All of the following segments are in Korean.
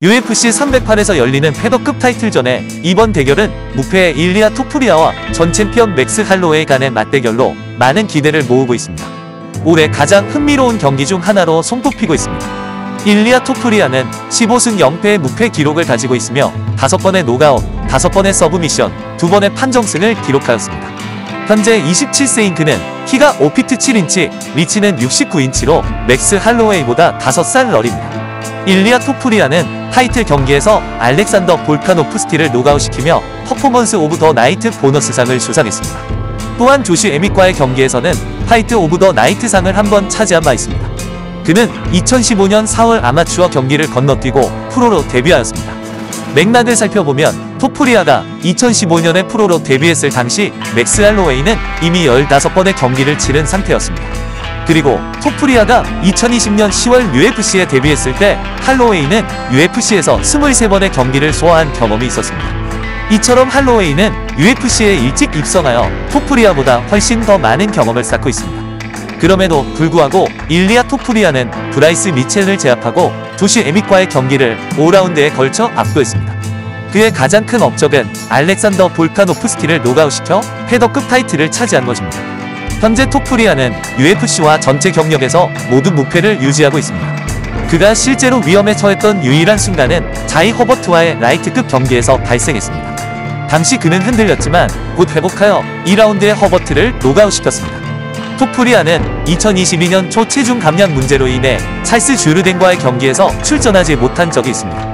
UFC 308에서 열리는 패더급 타이틀전에 이번 대결은 무패의 일리아 토푸리아와 전 챔피언 맥스 할로웨이 간의 맞대결로 많은 기대를 모으고 있습니다. 올해 가장 흥미로운 경기 중 하나로 손꼽히고 있습니다. 일리아 토푸리아는 15승 0패의 무패 기록을 가지고 있으며 5번의 노가웃, 5번의 서브미션, 2번의 판정승을 기록하였습니다. 현재 27세인 그는 키가 5피트 7인치, 리치는 69인치로 맥스 할로웨이보다 5살 어립니다. 일리아 토푸리아는 타이틀 경기에서 알렉산더 볼카노프스키를 노가웃시키며 퍼포먼스 오브 더 나이트 보너스상을 수상했습니다. 또한 조시 에밋과의 경기에서는 파이트 오브 더 나이트상을 한번 차지한 바 있습니다. 그는 2015년 4월 아마추어 경기를 건너뛰고 프로로 데뷔하였습니다. 맥락을 살펴보면 토푸리아가 2015년에 프로로 데뷔했을 당시 맥스 할로웨이는 이미 15번의 경기를 치른 상태였습니다. 그리고 토푸리아가 2020년 10월 UFC에 데뷔했을 때 할로웨이는 UFC에서 23번의 경기를 소화한 경험이 있었습니다. 이처럼 할로웨이는 UFC에 일찍 입성하여 토푸리아보다 훨씬 더 많은 경험을 쌓고 있습니다. 그럼에도 불구하고 일리아 토푸리아는 브라이스 미첼을 제압하고 조시 에밋과의 경기를 5라운드에 걸쳐 압도했습니다. 그의 가장 큰 업적은 알렉산더 볼카노프스키를 노가웃시켜 패더급 타이틀을 차지한 것입니다. 현재 토푸리아는 UFC와 전체 경력에서 모두 무패를 유지하고 있습니다. 그가 실제로 위험에 처했던 유일한 순간은 자이 허버트와의 라이트급 경기에서 발생했습니다. 당시 그는 흔들렸지만 곧 회복하여 2라운드에 허버트를 노가웃시켰습니다. 토푸리아는 2022년 초 체중 감량 문제로 인해 찰스 쥬르덴과의 경기에서 출전하지 못한 적이 있습니다.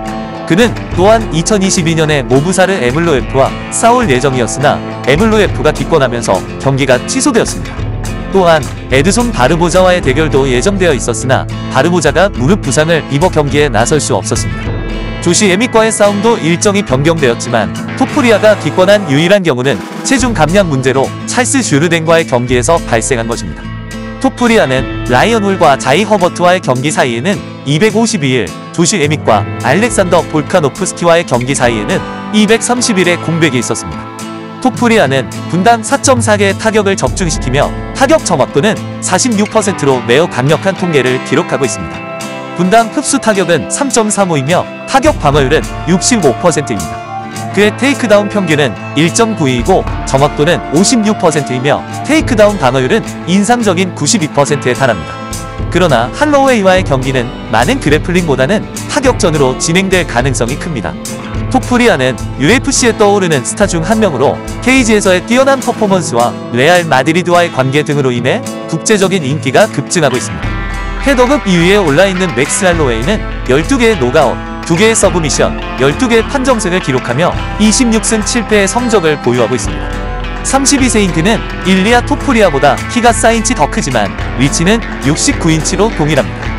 그는 또한 2022년에 모부사르 에물로에프와 싸울 예정이었으나 에물로에프가 기권하면서 경기가 취소되었습니다. 또한 에드손 바르보자와의 대결도 예정되어 있었으나 바르보자가 무릎 부상을 입어 경기에 나설 수 없었습니다. 조시 에밋과의 싸움도 일정이 변경되었지만 토푸리아가 기권한 유일한 경우는 체중 감량 문제로 찰스 쥬르덴과의 경기에서 발생한 것입니다. 토푸리아는 라이언 홀과 자이 허버트와의 경기 사이에는 252일, 조시 에밋과 알렉산더 볼카노프스키와의 경기 사이에는 230일의 공백이 있었습니다. 토푸리아는 분당 4.4개의 타격을 적중시키며 타격 정확도는 46%로 매우 강력한 통계를 기록하고 있습니다. 분당 흡수 타격은 3.35이며 타격 방어율은 65%입니다. 그의 테이크다운 평균은 1.92이고 정확도는 56%이며 테이크다운 방어율은 인상적인 92%에 달합니다. 그러나 할로웨이와의 경기는 많은 그래플링보다는 타격전으로 진행될 가능성이 큽니다. 토푸리아는 UFC에 떠오르는 스타 중 한 명으로 케이지에서의 뛰어난 퍼포먼스와 레알 마드리드와의 관계 등으로 인해 국제적인 인기가 급증하고 있습니다. 패더급 2위에 올라있는 맥스 할로웨이는 12개의 노가웃, 2개의 서브미션, 12개의 판정승을 기록하며 26승 7패의 성적을 보유하고 있습니다. 32세인 그는 일리아 토푸리아보다 키가 4인치 더 크지만 리치는 69인치로 동일합니다.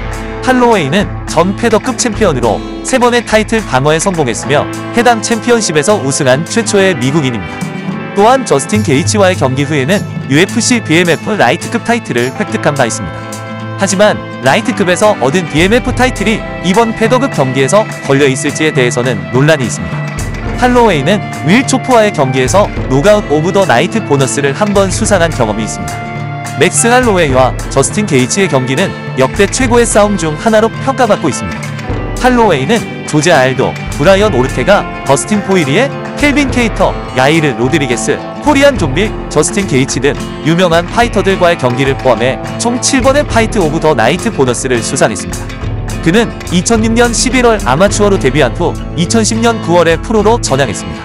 할로웨이는 전 패더급 챔피언으로 3번의 타이틀 방어에 성공했으며 해당 챔피언십에서 우승한 최초의 미국인입니다. 또한 저스틴 게이츠와의 경기 후에는 UFC BMF 라이트급 타이틀을 획득한 바 있습니다. 하지만 라이트급에서 얻은 BMF 타이틀이 이번 패더급 경기에서 걸려있을지에 대해서는 논란이 있습니다. 할로웨이는 윌 초프와의 경기에서 노가웃 오브 더 나이트 보너스를 한번 수상한 경험이 있습니다. 맥스 할로웨이와 저스틴 게이츠의 경기는 역대 최고의 싸움 중 하나로 평가받고 있습니다. 할로웨이는 조제 알도, 브라이언 오르테가, 더스틴 포이리에, 켈빈 케이터, 야이르 로드리게스, 코리안 좀비, 저스틴 게이츠 등 유명한 파이터들과의 경기를 포함해 총 7번의 파이트 오브 더 나이트 보너스를 수상했습니다. 그는 2006년 11월 아마추어로 데뷔한 후 2010년 9월에 프로로 전향했습니다.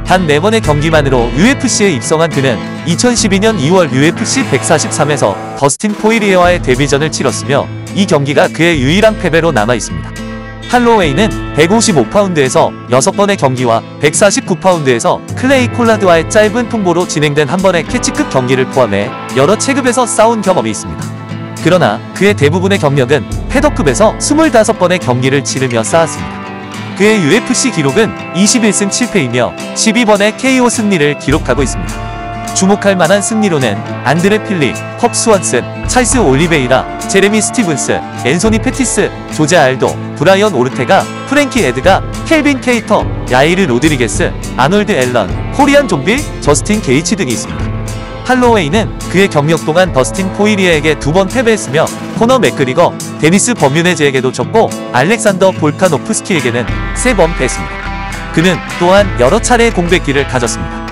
단 4번의 경기만으로 UFC에 입성한 그는 2012년 2월 UFC 143에서 더스틴 포이리에와의 데뷔전을 치렀으며 이 경기가 그의 유일한 패배로 남아있습니다. 할로웨이는 155파운드에서 6번의 경기와 149파운드에서 클레이 콜라드와의 짧은 통보로 진행된 한 번의 캐치급 경기를 포함해 여러 체급에서 싸운 경험이 있습니다. 그러나 그의 대부분의 경력은 패더급에서 25번의 경기를 치르며 쌓았습니다. 그의 UFC 기록은 21승 7패이며 12번의 KO 승리를 기록하고 있습니다. 주목할 만한 승리로는 안드레 필립, 컵 스완슨, 찰스 올리베이라, 제레미 스티븐스, 앤소니 페티스, 조제 알도, 브라이언 오르테가, 프랭키 에드가, 켈빈 케이터, 야이르 로드리게스, 아놀드 앨런, 코리안 좀비, 저스틴 게이츠 등이 있습니다. 할로웨이는 그의 경력 동안 더스틴 포이리에에게 2번 패배했으며 코너 맥그리거, 데니스 버뮤네즈에게도 졌고 알렉산더 볼카노프스키에게는 3번 패했습니다. 그는 또한 여러 차례의 공백기를 가졌습니다.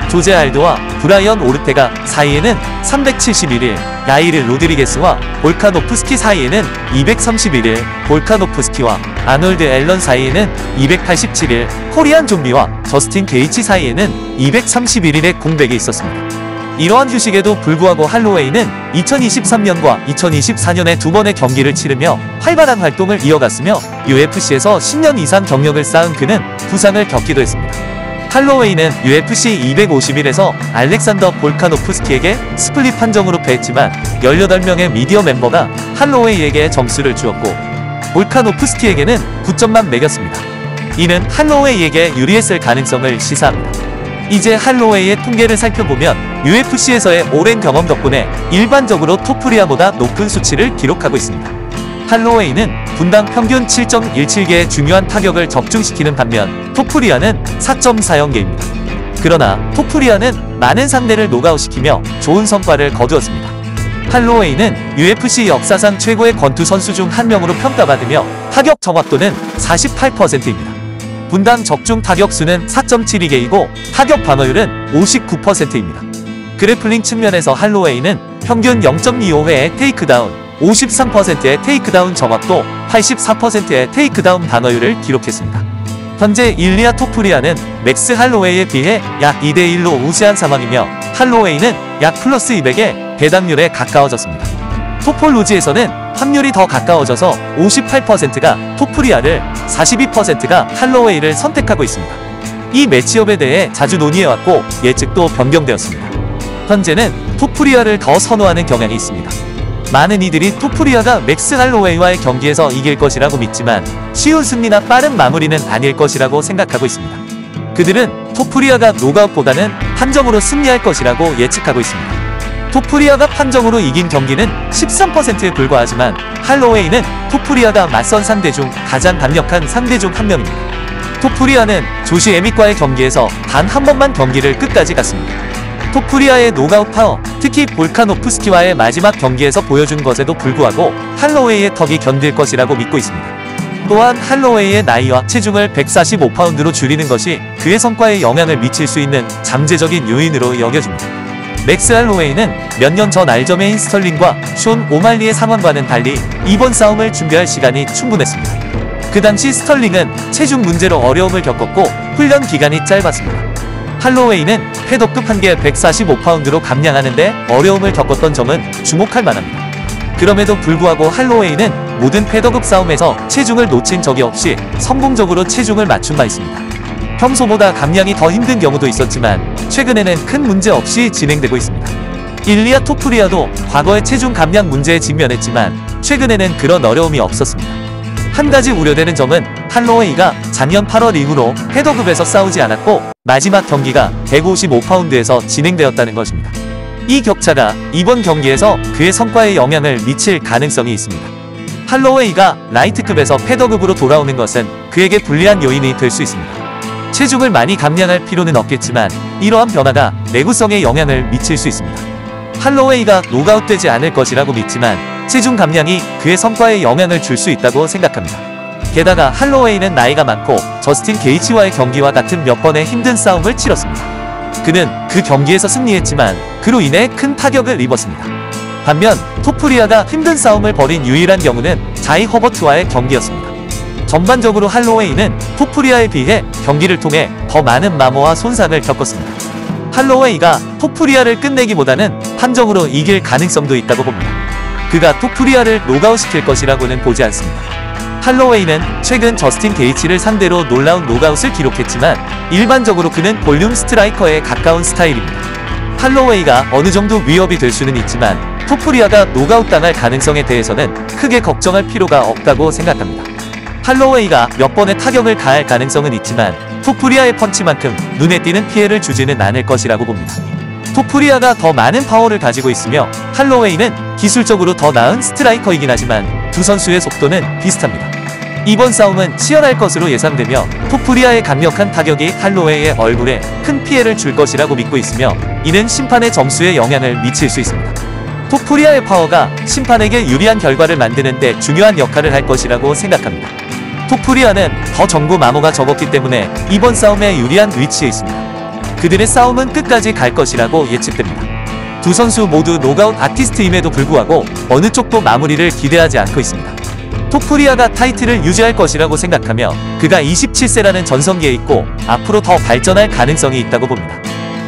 조제 알도와 브라이언 오르테가 사이에는 371일, 야이르 로드리게스와 볼카노프스키 사이에는 231일, 볼카노프스키와 아놀드 앨런 사이에는 287일, 코리안 좀비와 저스틴 게이치 사이에는 231일의 공백이 있었습니다. 이러한 휴식에도 불구하고 할로웨이는 2023년과 2024년에 2번의 경기를 치르며 활발한 활동을 이어갔으며 UFC에서 10년 이상 경력을 쌓은 그는 부상을 겪기도 했습니다. 할로웨이는 UFC 251에서 알렉산더 볼카노프스키에게 스플릿 판정으로 패했지만 18명의 미디어 멤버가 할로웨이에게 점수를 주었고 볼카노프스키에게는 9점만 매겼습니다. 이는 할로웨이에게 유리했을 가능성을 시사합니다. 이제 할로웨이의 통계를 살펴보면 UFC에서의 오랜 경험 덕분에 일반적으로 토프리아보다 높은 수치를 기록하고 있습니다. 할로웨이는 분당 평균 7.17개의 중요한 타격을 적중시키는 반면 토프리아는 4.40개입니다. 그러나 토프리아는 많은 상대를 노가웃시키며 좋은 성과를 거두었습니다. 할로웨이는 UFC 역사상 최고의 권투 선수 중 한 명으로 평가받으며 타격 정확도는 48%입니다. 분당 적중 타격수는 4.72개이고 타격 방어율은 59%입니다. 그래플링 측면에서 할로웨이는 평균 0.25회의 테이크다운, 53%의 테이크다운 정확도, 84%의 테이크다운 방어율을 기록했습니다. 현재 일리아 토프리아는 맥스 할로웨이에 비해 약 2대1로 우세한 상황이며 할로웨이는 약 플러스 200의 배당률에 가까워졌습니다. 토폴로지에서는 확률이 더 가까워져서 58%가 토프리아를, 42%가 할로웨이를 선택하고 있습니다. 이 매치업에 대해 자주 논의해왔고 예측도 변경되었습니다. 현재는 토프리아를 더 선호하는 경향이 있습니다. 많은 이들이 토프리아가 맥스 할로웨이와의 경기에서 이길 것이라고 믿지만 쉬운 승리나 빠른 마무리는 아닐 것이라고 생각하고 있습니다. 그들은 토프리아가 노가웃보다는 판정으로 승리할 것이라고 예측하고 있습니다. 토프리아가 판정으로 이긴 경기는 13%에 불과하지만 할로웨이는 토프리아가 맞선 상대 중 가장 강력한 상대 중 한 명입니다. 토프리아는 조시 에밋과의 경기에서 단 한 번만 경기를 끝까지 갔습니다. 토프리아의 노가웃 파워, 특히 볼카노프스키와의 마지막 경기에서 보여준 것에도 불구하고 할로웨이의 턱이 견딜 것이라고 믿고 있습니다. 또한 할로웨이의 나이와 체중을 145파운드로 줄이는 것이 그의 성과에 영향을 미칠 수 있는 잠재적인 요인으로 여겨집니다. 맥스 할로웨이는 몇 년 전 알저메인 스털링과 숀 오말리의 상황과는 달리 이번 싸움을 준비할 시간이 충분했습니다. 그 당시 스털링은 체중 문제로 어려움을 겪었고 훈련 기간이 짧았습니다. 할로웨이는 패더급 한계 145파운드로 감량하는데 어려움을 겪었던 점은 주목할 만합니다. 그럼에도 불구하고 할로웨이는 모든 패더급 싸움에서 체중을 놓친 적이 없이 성공적으로 체중을 맞춘 바 있습니다. 평소보다 감량이 더 힘든 경우도 있었지만 최근에는 큰 문제 없이 진행되고 있습니다. 일리아 토프리아도 과거에 체중 감량 문제에 직면했지만 최근에는 그런 어려움이 없었습니다. 한 가지 우려되는 점은 할로웨이가 작년 8월 이후로 패더급에서 싸우지 않았고 마지막 경기가 155파운드에서 진행되었다는 것입니다. 이 격차가 이번 경기에서 그의 성과에 영향을 미칠 가능성이 있습니다. 할로웨이가 라이트급에서 패더급으로 돌아오는 것은 그에게 불리한 요인이 될 수 있습니다. 체중을 많이 감량할 필요는 없겠지만 이러한 변화가 내구성에 영향을 미칠 수 있습니다. 할로웨이가 노가웃되지 않을 것이라고 믿지만 체중 감량이 그의 성과에 영향을 줄 수 있다고 생각합니다. 게다가 할로웨이는 나이가 많고 저스틴 게이치와의 경기와 같은 몇 번의 힘든 싸움을 치렀습니다. 그는 그 경기에서 승리했지만 그로 인해 큰 타격을 입었습니다. 반면 토프리아가 힘든 싸움을 벌인 유일한 경우는 자이 허버트와의 경기였습니다. 전반적으로 할로웨이는 토프리아에 비해 경기를 통해 더 많은 마모와 손상을 겪었습니다. 할로웨이가 토프리아를 끝내기보다는 판정으로 이길 가능성도 있다고 봅니다. 그가 토프리아를 노가웃시킬 것이라고는 보지 않습니다. 할로웨이는 최근 저스틴 게이치를 상대로 놀라운 노가웃을 기록했지만 일반적으로 그는 볼륨 스트라이커에 가까운 스타일입니다. 할로웨이가 어느 정도 위협이 될 수는 있지만 토프리아가 노가웃당할 가능성에 대해서는 크게 걱정할 필요가 없다고 생각합니다. 할로웨이가 몇 번의 타격을 가할 가능성은 있지만 토프리아의 펀치만큼 눈에 띄는 피해를 주지는 않을 것이라고 봅니다. 토프리아가 더 많은 파워를 가지고 있으며 할로웨이는 기술적으로 더 나은 스트라이커이긴 하지만 두 선수의 속도는 비슷합니다. 이번 싸움은 치열할 것으로 예상되며 토프리아의 강력한 타격이 할로웨이의 얼굴에 큰 피해를 줄 것이라고 믿고 있으며 이는 심판의 점수에 영향을 미칠 수 있습니다. 토프리아의 파워가 심판에게 유리한 결과를 만드는 데 중요한 역할을 할 것이라고 생각합니다. 토프리아는 더 정구 마모가 적었기 때문에 이번 싸움에 유리한 위치에 있습니다. 그들의 싸움은 끝까지 갈 것이라고 예측됩니다. 두 선수 모두 노가웃 아티스트임에도 불구하고 어느 쪽도 마무리를 기대하지 않고 있습니다. 토프리아가 타이틀을 유지할 것이라고 생각하며 그가 27세라는 전성기에 있고 앞으로 더 발전할 가능성이 있다고 봅니다.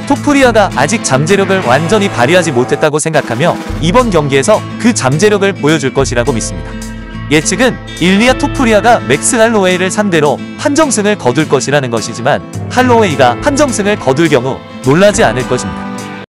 토프리아가 아직 잠재력을 완전히 발휘하지 못했다고 생각하며 이번 경기에서 그 잠재력을 보여줄 것이라고 믿습니다. 예측은 일리아 토프리아가 맥스 할로웨이를 상대로 한정승을 거둘 것이라는 것이지만 할로웨이가 한정승을 거둘 경우 놀라지 않을 것입니다.